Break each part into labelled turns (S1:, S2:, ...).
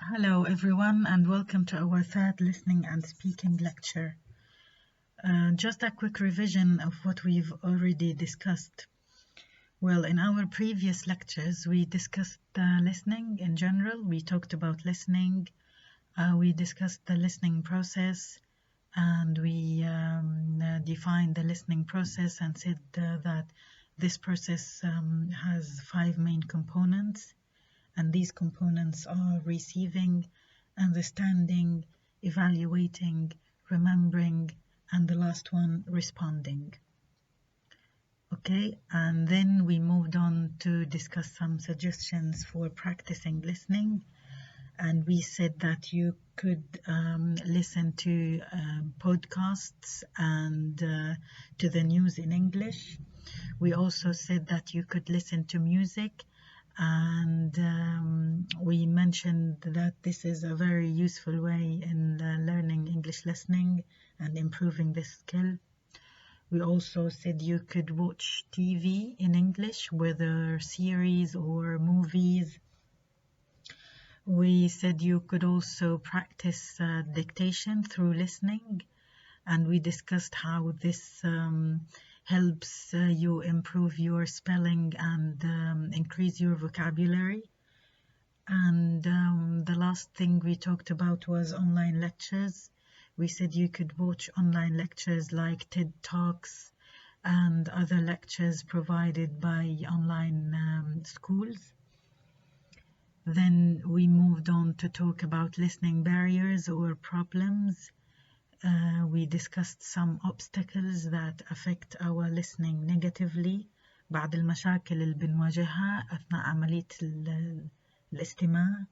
S1: Hello everyone and welcome to our third listening and speaking lecture. Just a quick revision of what we've already discussed. Well, in our previous lectures we discussed listening in general. We talked about listening, we discussed the listening process, and we defined the listening process and said that this process has 5 main components. And these components are receiving, understanding, evaluating, remembering, and the last one, responding. Okay, and then we moved on to discuss some suggestions for practicing listening. And we said that you could listen to podcasts and to the news in English. We also said that you could listen to music, and we mentioned that this is a very useful way in learning English listening and improving this skill. We also said you could watch TV in English, whether series or movies. We said you could also practice dictation through listening, and we discussed how this helps you improve your spelling and increase your vocabulary. And the last thing we talked about was online lectures. We said you could watch online lectures like TED Talks and other lectures provided by online schools. Then we moved on to talk about listening barriers or problems. We discussed some obstacles that affect our listening negatively. بعض المشاكل اللي بنواجهها أثناء عملية الاستماع.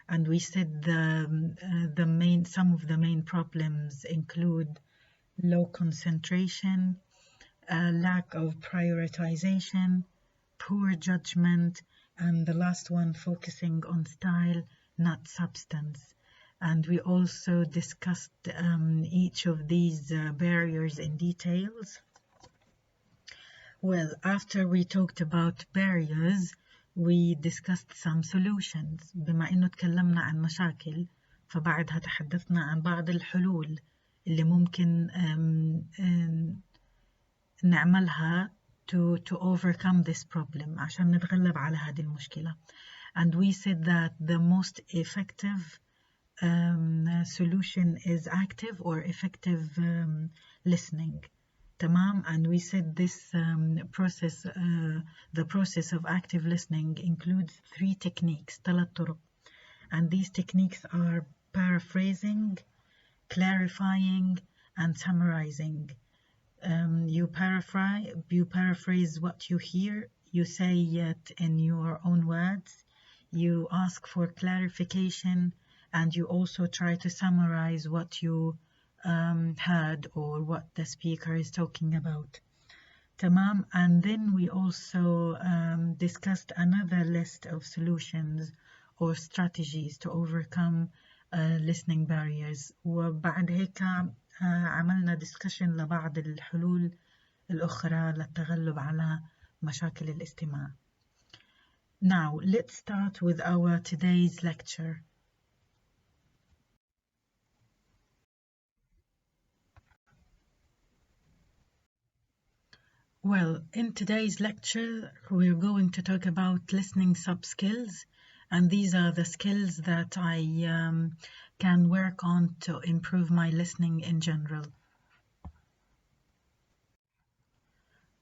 S1: And we said some of the main problems include low concentration, lack of prioritization, poor judgment, and the last one focusing on style, not substance. And we also discussed each of these barriers in details. Well, after we talked about barriers, we discussed some solutions. بما إنه تكلمنا عن مشاكل، فبعدها تحدثنا عن بعض الحلول اللي ممكن نعملها to overcome this problem عشان نتغلب على هذه المشكلة. And we said that the most effective solution is active or effective listening. تمام. And we said this process, the process of active listening includes 3 techniques, 3 طرق. And these techniques are paraphrasing, clarifying, and summarizing. You paraphrase what you hear, you say it in your own words, you ask for clarification, and you also try to summarize what you heard or what the speaker is talking about. Tamam. And then we also discussed another list of solutions or strategies to overcome listening barriers. وبعد هيك عملنا discussion لبعض الحلول الأخرى للتغلب على مشاكل الاستماع. Now, let's start with our today's lecture. Well, in today's lecture, we're going to talk about listening sub-skills, and these are the skills that I can work on to improve my listening in general.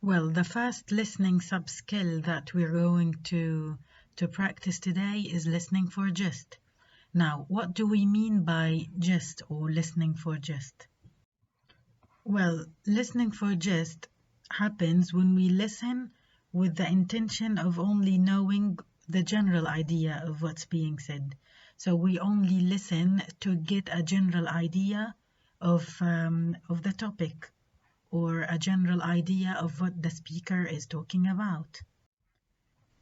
S1: Well, the first listening sub-skill that we're going to practice today is listening for gist. Now, what do we mean by gist or listening for gist? Well, listening for gist happens when we listen with the intention of only knowing the general idea of what's being said. So we only listen to get a general idea of the topic or a general idea of what the speaker is talking about.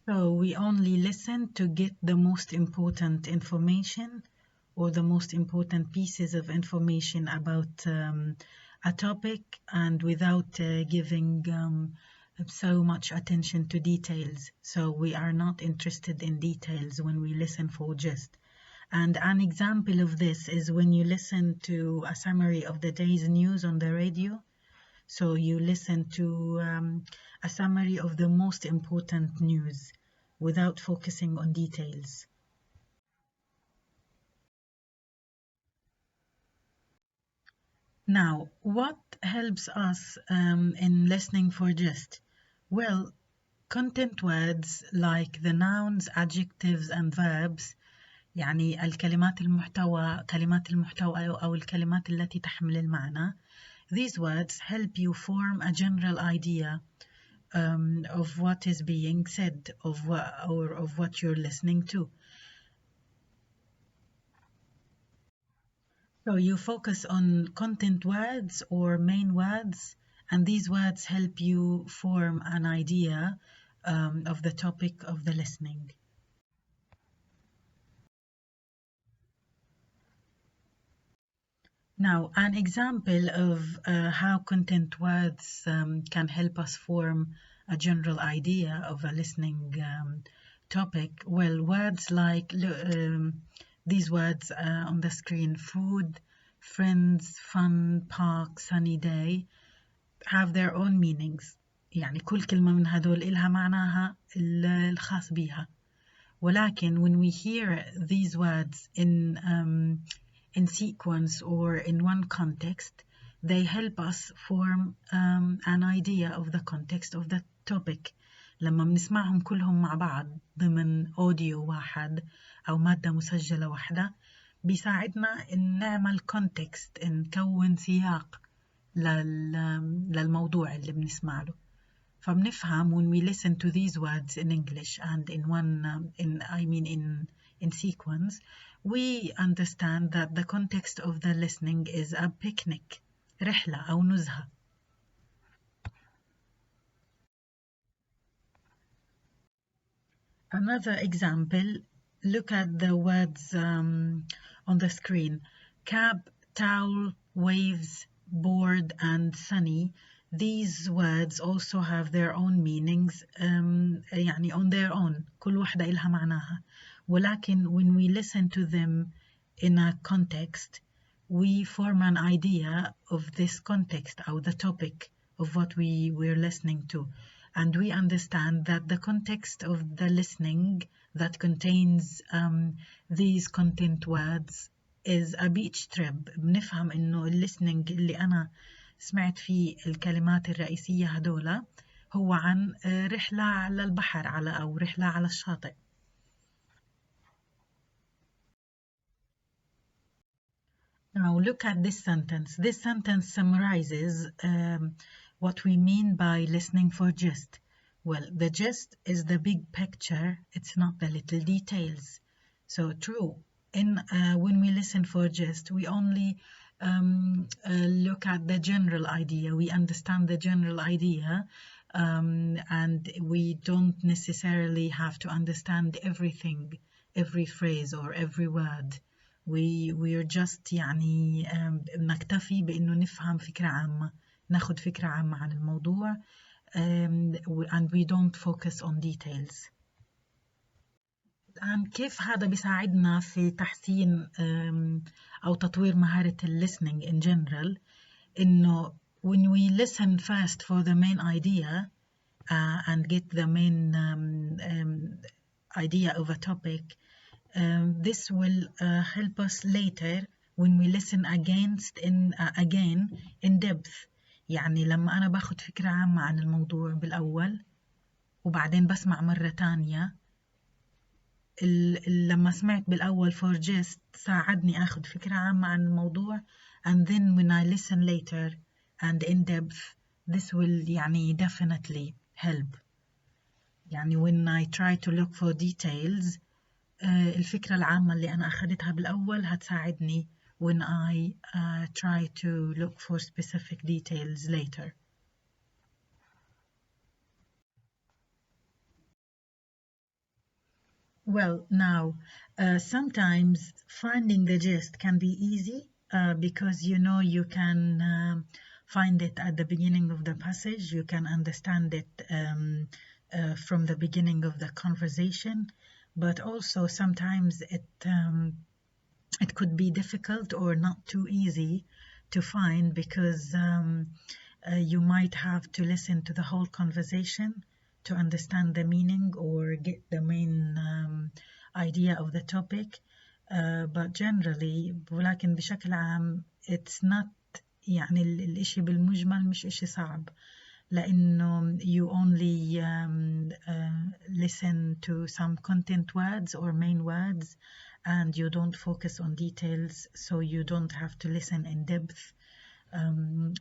S1: So we only listen to get the most important information or the most important pieces of information about a topic, and without giving so much attention to details. So we are not interested in details when we listen for gist. And an example of this is when you listen to a summary of the day's news on the radio. So you listen to a summary of the most important news without focusing on details. Now, what helps us in listening for gist? Well, content words like the nouns, adjectives and verbs، يعني كلمات المحتوى أو الكلمات التي تحمل المعنى. These words help you form a general idea of what is being said, of what you're listening to. So you focus on content words or main words, and these words help you form an idea of the topic of the listening. Now, an example of how content words can help us form a general idea of a listening topic. Well, words like these words on the screen: food, friends, fun, park, sunny day, have their own meanings. يعني كل كلمة من هدول إلها معناها الخاص بيها. ولكن when we hear these words in sequence or in one context, they help us form an idea of the context of the topic. لما بنسمعهم كلهم مع بعض ضمن أوديو واحد أو مادة مسجلة واحدة، بيساعدنا إن نعمل context، نكون سياق للموضوع اللي بنسمع له. فبنفهم when we listen to these words in English and in sequence, we understand that the context of the listening is a picnic، رحلة أو نزهة. Another example, look at the words on the screen: cab, towel, waves, bored and sunny. These words also have their own meanings يعني on their own، كل واحدة إلها معناها. ولكن when we listen to them in a context, we form an idea of this context or the topic of what we're listening to. And we understand that the context of the listening that contains these content words is a beach trip. بنفهم إنه listening اللي أنا سمعت فيه الكلمات الرئيسية هدولا هو عن رحلة على البحر أو رحلة على الشاطئ. Now look at this sentence. This sentence summarizes what we mean by listening for gist. Well, the gist is the big picture, it's not the little details. So true, when we listen for gist, we only look at the general idea, we understand the general idea, and we don't necessarily have to understand everything, every phrase or every word. we're just يعني نكتفي بإنه نفهم فكرة عامة، ناخد فكرة عامة عن الموضوع and we don't focus on details. الآن كيف هذا بيساعدنا في تحسين أو تطوير مهارة listening in general؟ إنه when we listen first for the main idea and get the main idea of a topic, this will help us later when we listen again in depth. يعني لما أنا باخد فكرة عامة عن الموضوع بالأول وبعدين بسمع مرة تانية، لما سمعت بالأول for just ساعدني أخد فكرة عامة عن الموضوع, and then when I listen later and in depth, this will يعني definitely help. يعني when I try to look for details, الفكرة العامة اللي أنا أخدتها بالأول هتساعدني when I try to look for specific details later. Well, now, sometimes finding the gist can be easy because you know you can find it at the beginning of the passage, you can understand it from the beginning of the conversation, but also sometimes it could be difficult or not too easy to find, because you might have to listen to the whole conversation to understand the meaning or get the main idea of the topic. But generally ولكن بشكل عام it's not يعني الإشي بالمجمل مش إشي صعب، لأنه you only listen to some content words or main words, and you don't focus on details, so you don't have to listen in depth.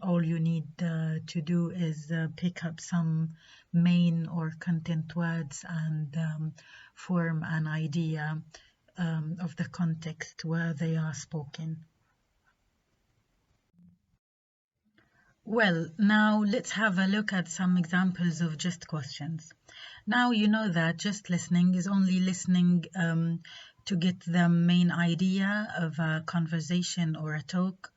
S1: All you need to do is pick up some main or content words and form an idea of the context where they are spoken. Well, now let's have a look at some examples of just questions. Now you know that just listening is only listening to get the main idea of a conversation or a talk,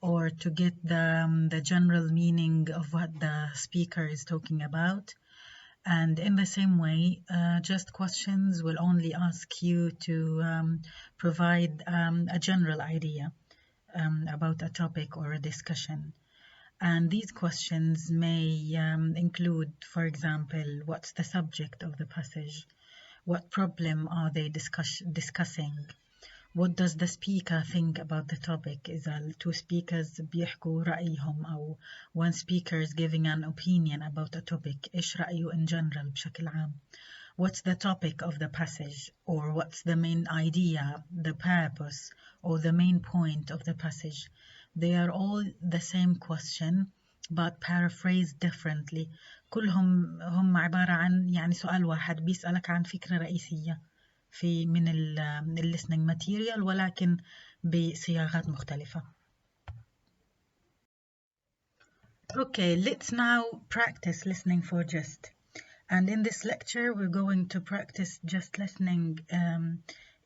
S1: or to get the general meaning of what the speaker is talking about. And in the same way, just questions will only ask you to provide a general idea about a topic or a discussion. And these questions may include, for example, what's the subject of the passage? What problem are they discussing? What does the speaker think about the topic? إذا two speakers بيحكوا رأيهم، أو one speaker is giving an opinion about a topic، إيش رأيه in general بشكل عام؟ What's the topic of the passage? Or what's the main idea, the purpose, or the main point of the passage? They are all the same question but paraphrased differently. كلهم هم عبارة عن يعني سؤال واحد بيسألك عن فكرة رئيسية في من ال listening material، ولكن بصياغات مختلفة. Okay, let's now practice listening for just. And in this lecture, we're going to practice just listening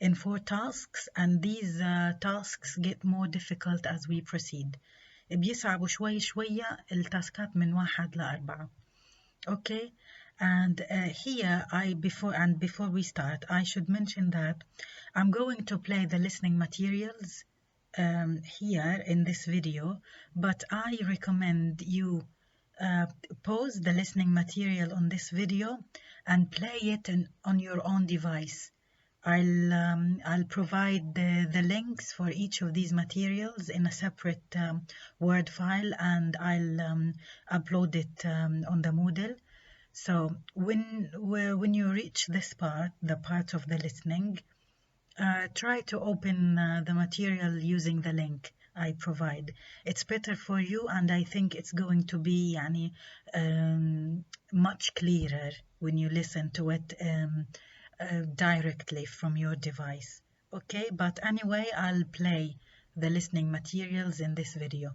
S1: in 4 tasks, and these tasks get more difficult as we proceed. بيصعبوا شوي شوية التاسكات من 1 ل 4. Okay, and here before we start, I should mention that I'm going to play the listening materials here in this video, but I recommend you pause the listening material on this video and play it on your own device. I'll provide the links for each of these materials in a separate Word file, and I'll upload it on the Moodle. So when you reach this part, the part of the listening, try to open the material using the link I provide. It's better for you, and I think it's going to be يعني, much clearer when you listen to it directly from your device. Okay, but anyway, I'll play the listening materials in this video.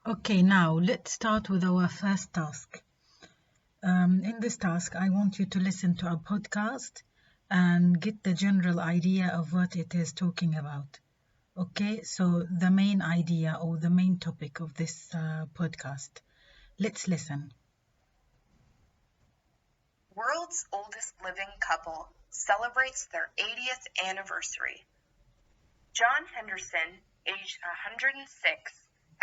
S1: Okay, now let's start with our first task. In this task, I want you to listen to a podcast and get the general idea of what it is talking about. Okay, so the main idea or the main topic of this podcast. Let's listen.
S2: World's oldest living couple celebrates their 80th anniversary. John Henderson, aged 106,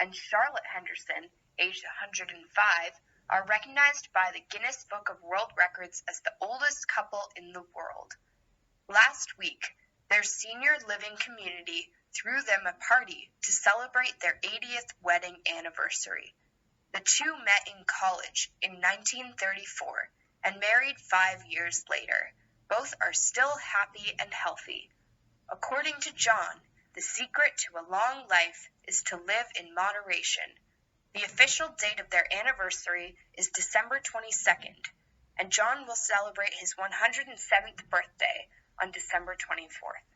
S2: and Charlotte Henderson, aged 105, are recognized by the Guinness Book of World Records as the oldest couple in the world. Last week, their senior living community threw them a party to celebrate their 80th wedding anniversary. The two met in college in 1934 and married 5 years later. Both are still happy and healthy. According to John, the secret to a long life is to live in moderation. The official date of their anniversary is December 22nd, and John will celebrate his 107th birthday on December 24th.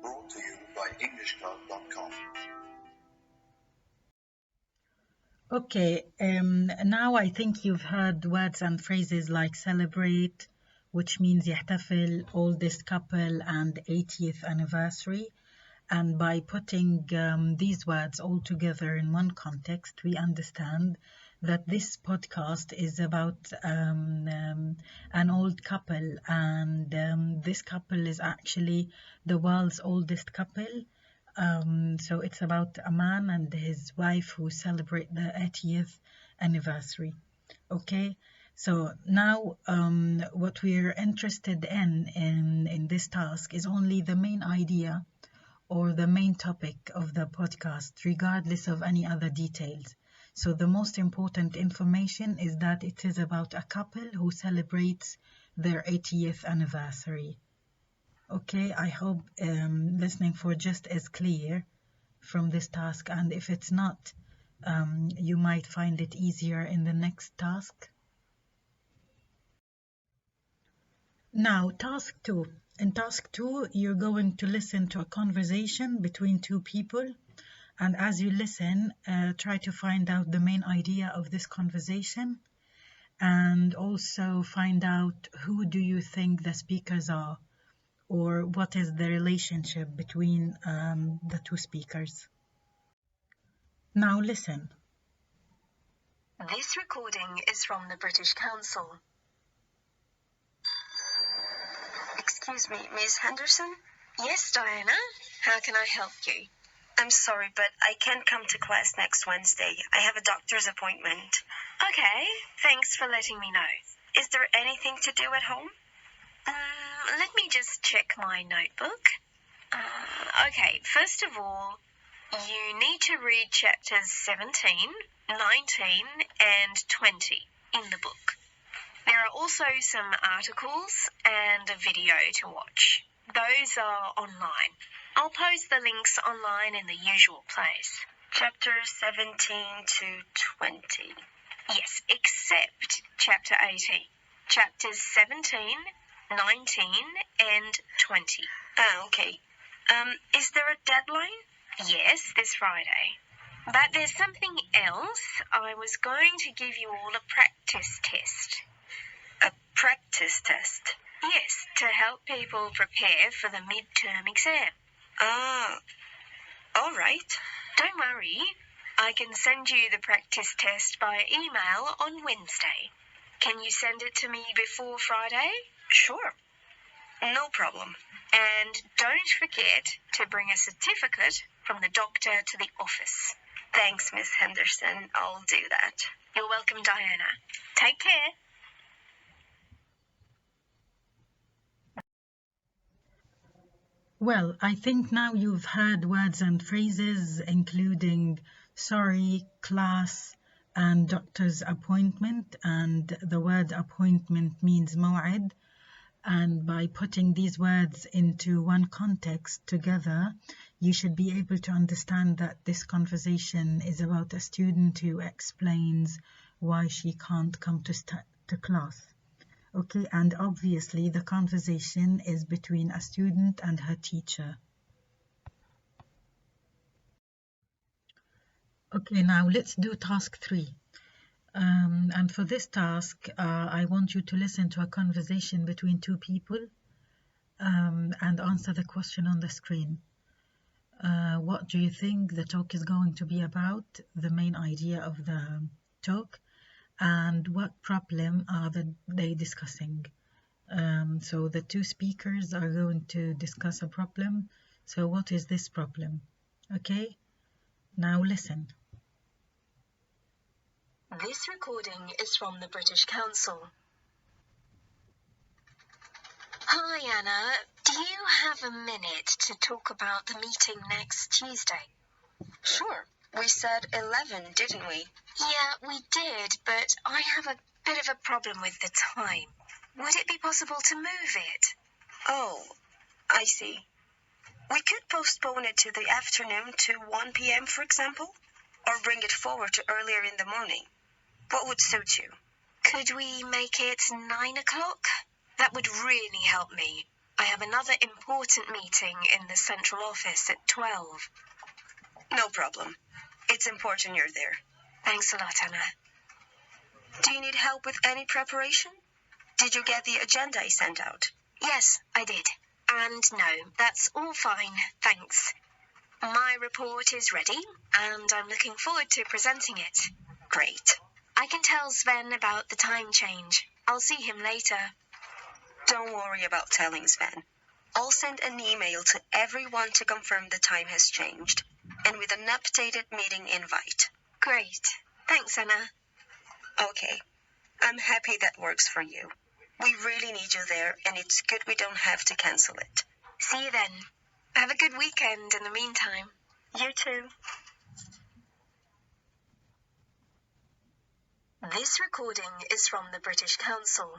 S3: Brought to you by EnglishClub.com.
S1: Okay, now I think you've heard words and phrases like celebrate, which means يحتفل, oldest couple, and 80th anniversary. And by putting these words all together in one context, we understand that this podcast is about an old couple, and this couple is actually the world's oldest couple. So it's about a man and his wife who celebrate the 80th anniversary. Okay, so now what we're interested in this task is only the main idea or the main topic of the podcast, regardless of any other details. So the most important information is that it is about a couple who celebrates their 80th anniversary. Okay, I hope listening for just is clear from this task, and if it's not, you might find it easier in the next task. Now, task 2. In task 2, you're going to listen to a conversation between two people, and as you listen, try to find out the main idea of this conversation, and also find out who do you think the speakers are, or what is the relationship between the two speakers. Now listen.
S4: This recording is from the British Council.
S5: Excuse me, Miss Henderson?
S4: Yes, Diana. How can I help you?
S5: I'm sorry, but I can't come to class next Wednesday. I have a doctor's appointment.
S4: Okay, thanks for letting me know.
S5: Is there anything to do at home?
S4: Let me just check my notebook. Okay, first of all, you need to read chapters 17, 19, and 20 in the book. There are also some articles and a video to watch. Those are online. I'll post the links online in the usual place.
S5: Chapters 17 to 20.
S4: Yes, except chapter 18. Chapters 17, 19, and 20.
S5: Okay. Is there a deadline?
S4: Yes, this Friday. But there's something else. I was going to give you all a practice test.
S5: A practice test?
S4: Yes, to help people prepare for the midterm exam.
S5: All right.
S4: Don't worry. I can send you the practice test by email on Wednesday. Can you send it to me before Friday?
S5: Sure. No problem.
S4: And don't forget to bring a certificate from the doctor to the office.
S5: Thanks, Miss Henderson. I'll do that.
S4: You're welcome, Diana. Take care.
S1: Well, I think now you've heard words and phrases including sorry, class, and doctor's appointment, and the word appointment means موعد, and by putting these words into one context together, you should be able to understand that this conversation is about a student who explains why she can't come to class. Okay, and obviously the conversation is between a student and her teacher. Okay, now let's do task 3. And for this task, I want you to listen to a conversation between two people and answer the question on the screen. What do you think the talk is going to be about, the main idea of the talk, and what problem are they discussing? So the two speakers are going to discuss a problem. So what is this problem? Okay, now listen.
S4: This recording is from the British Council. Hi, Anna. Do you have a minute to talk about the meeting next Tuesday?
S5: Sure. We said 11, didn't we?
S4: Yeah, we did, but I have a bit of a problem with the time. Would it be possible to move it?
S5: Oh, I see. We could postpone it to the afternoon to 1 p.m., for example, or bring it forward to earlier in the morning. What would suit you?
S4: Could we make it 9 o'clock? That would really help me. I have another important meeting in the central office at 12.
S5: No problem. It's important you're there.
S4: Thanks a lot, Anna.
S5: Do you need help with any preparation? Did you get the agenda I sent out?
S4: Yes, I did. And no, that's all fine, thanks. My report is ready, and I'm looking forward to presenting it.
S5: Great.
S4: I can tell Sven about the time change. I'll see him later.
S5: Don't worry about telling Sven. I'll send an email to everyone to confirm the time has changed, and with an updated meeting invite.
S4: Great. Thanks, Anna.
S5: Okay. I'm happy that works for you. We really need you there, and it's good we don't have to cancel it.
S4: See you then. Have a good weekend in the meantime.
S5: You too.
S4: This recording is from the British Council.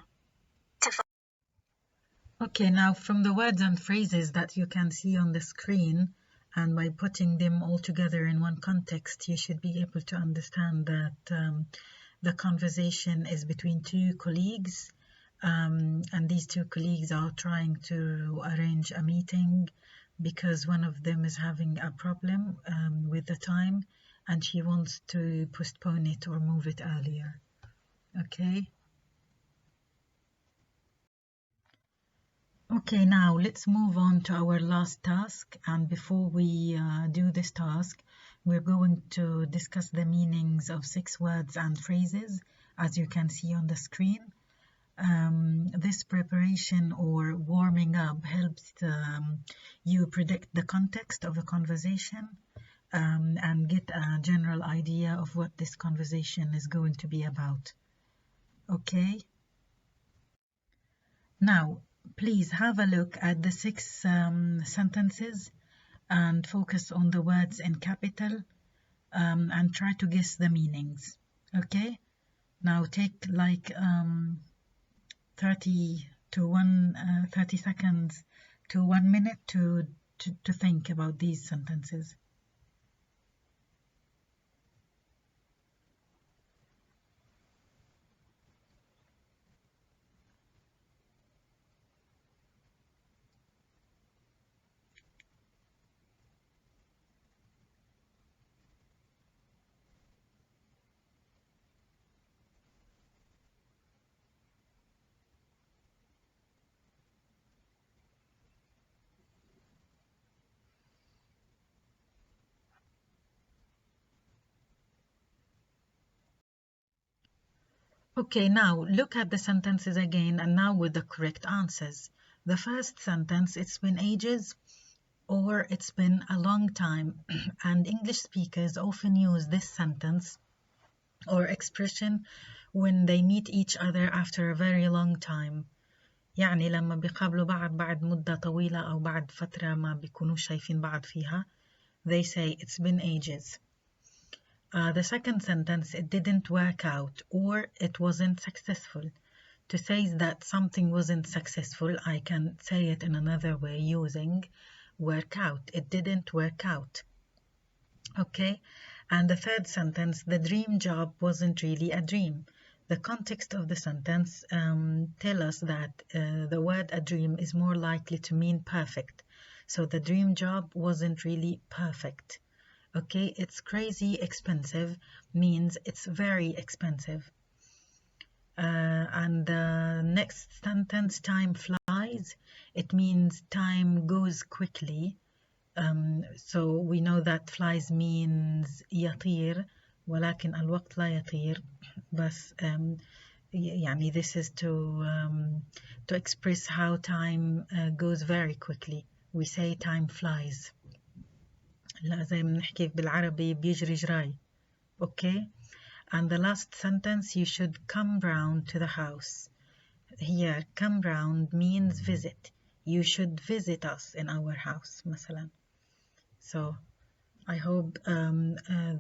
S1: Okay, now from the words and phrases that you can see on the screen, and by putting them all together in one context, you should be able to understand that the conversation is between two colleagues, and these two colleagues are trying to arrange a meeting because one of them is having a problem with the time and she wants to postpone it or move it earlier. Okay. Okay, now let's move on to our last task, and before we do this task, we're going to discuss the meanings of 6 words and phrases, as you can see on the screen. This preparation or warming up helps you predict the context of a conversation and get a general idea of what this conversation is going to be about. Okay? Now, please have a look at the 6 sentences and focus on the words in capital and try to guess the meanings. Okay? Now take like 30 seconds to 1 minute to think about these sentences. Okay, now look at the sentences again and now with the correct answers. The first sentence, it's been ages or it's been a long time, and English speakers often use this sentence or expression when they meet each other after a very long time. يعني لما بيقابلوا بعد مدة طويلة أو بعد فترة ما بيكونوش شايفين بعض فيها, they say it's been ages. The second sentence, it didn't work out or it wasn't successful. To say that something wasn't successful, I can say it in another way using work out. It didn't work out. Okay? And the third sentence, the dream job wasn't really a dream. The context of the sentence tell us that the word a dream is more likely to mean perfect. So the dream job wasn't really perfect. Okay, it's crazy expensive means it's very expensive. And the next sentence, time flies, it means time goes quickly. So we know that flies means يطير, ولكن الوقت لا يطير. بس يعني this is to express how time goes very quickly. We say time flies. لا زي ما بنحكي بالعربي بيجري جراي. Okay? And the last sentence, you should come round to the house. Here, come round means visit. You should visit us in our house, مثلا. So, I hope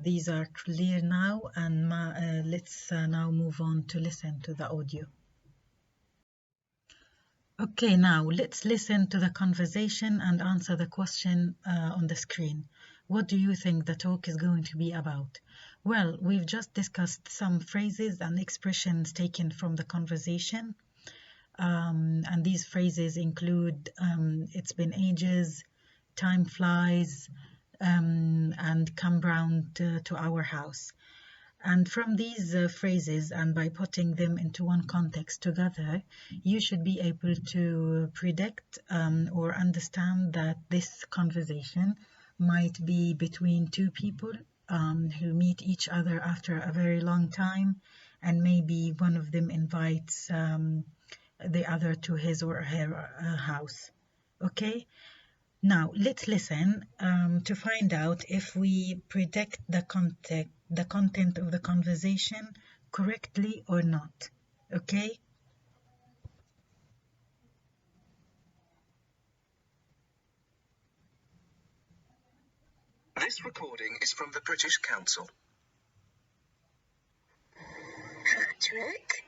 S1: these are clear now, and let's now move on to listen to the audio. Okay, now let's listen to the conversation and answer the question on the screen. What do you think the talk is going to be about? Well, we've just discussed some phrases and expressions taken from the conversation. And these phrases include it's been ages, time flies, and come round to our house. And from these phrases, and by putting them into one context together, you should be able to predict or understand that this conversation might be between two people who meet each other after a very long time, and maybe one of them invites the other to his or her house. Okay, now let's listen to find out if we predict the content of the conversation correctly or not. Okay.
S6: This recording is from the British Council.
S4: Patrick,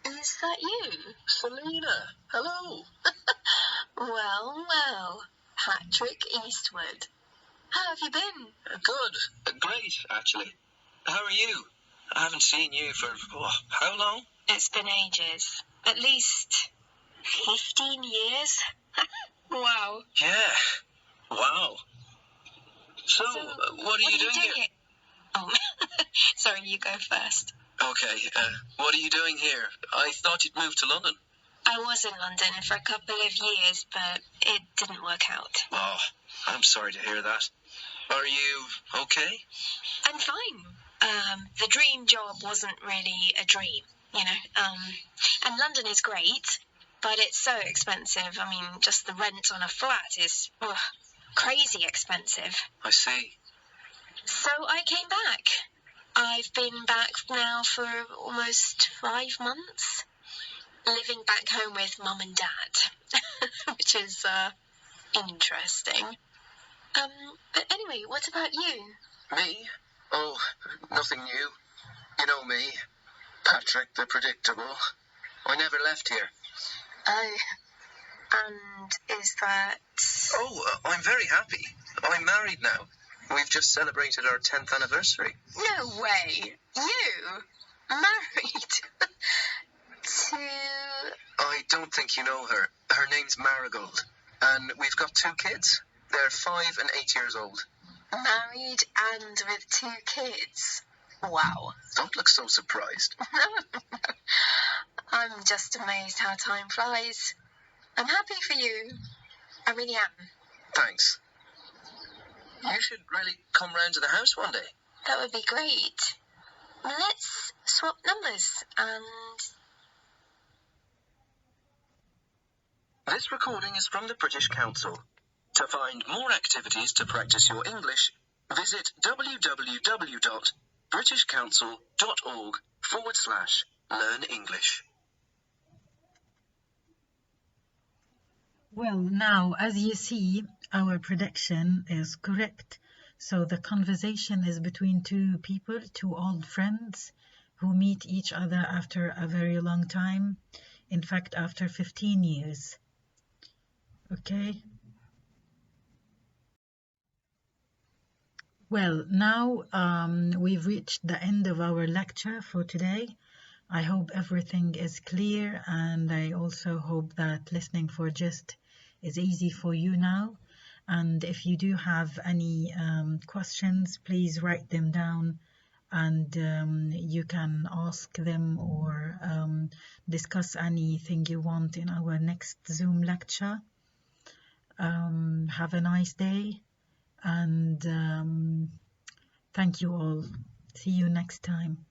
S4: is that you?
S6: Selena, hello.
S4: Well, Patrick Eastwood. How have you been?
S6: Good, great, actually. How are you? I haven't seen you for, how long?
S4: It's been ages. At least 15 years. Wow.
S6: Yeah, wow. So what are you doing here?
S4: Oh, sorry, you go first.
S6: Okay, what are you doing here? I thought you'd moved to London.
S4: I was in London for a couple of years, but it didn't work out.
S6: Oh, I'm sorry to hear that. Are you okay?
S4: I'm fine. The dream job wasn't really a dream, you know. And London is great, but it's so expensive. I mean, just the rent on a flat is crazy expensive.
S6: I see.
S4: So I came back. I've been back now for almost 5 months, living back home with Mum and Dad, which is interesting. But anyway, what about you?
S6: Me? Oh, nothing new. You know me, Patrick the Predictable. I never left here.
S4: Oh, and is that...
S6: Oh, I'm very happy. I'm married now. We've just celebrated our 10th anniversary.
S4: No way! You? Married? To...
S6: I don't think you know her. Her name's Marigold. And we've got 2 kids. They're 5 and 8 years old.
S4: Married and with 2 kids? Wow.
S6: Don't look so surprised.
S4: I'm just amazed how time flies. I'm happy for you. I really am.
S6: Thanks. You should really come round to the house one day.
S4: That would be great. Let's swap numbers and...
S6: This recording is from the British Council. To find more activities to practice your English, visit www.britishcouncil.org/learn English.
S1: Well, now, as you see, our prediction is correct. So the conversation is between 2 people, 2 old friends who meet each other after a very long time. In fact, after 15 years. Okay. Well, now we've reached the end of our lecture for today. I hope everything is clear, and I also hope that listening for gist is easy for you now. And if you do have any questions, please write them down, and you can ask them or discuss anything you want in our next Zoom lecture. Have a nice day, and thank you all. See you next time.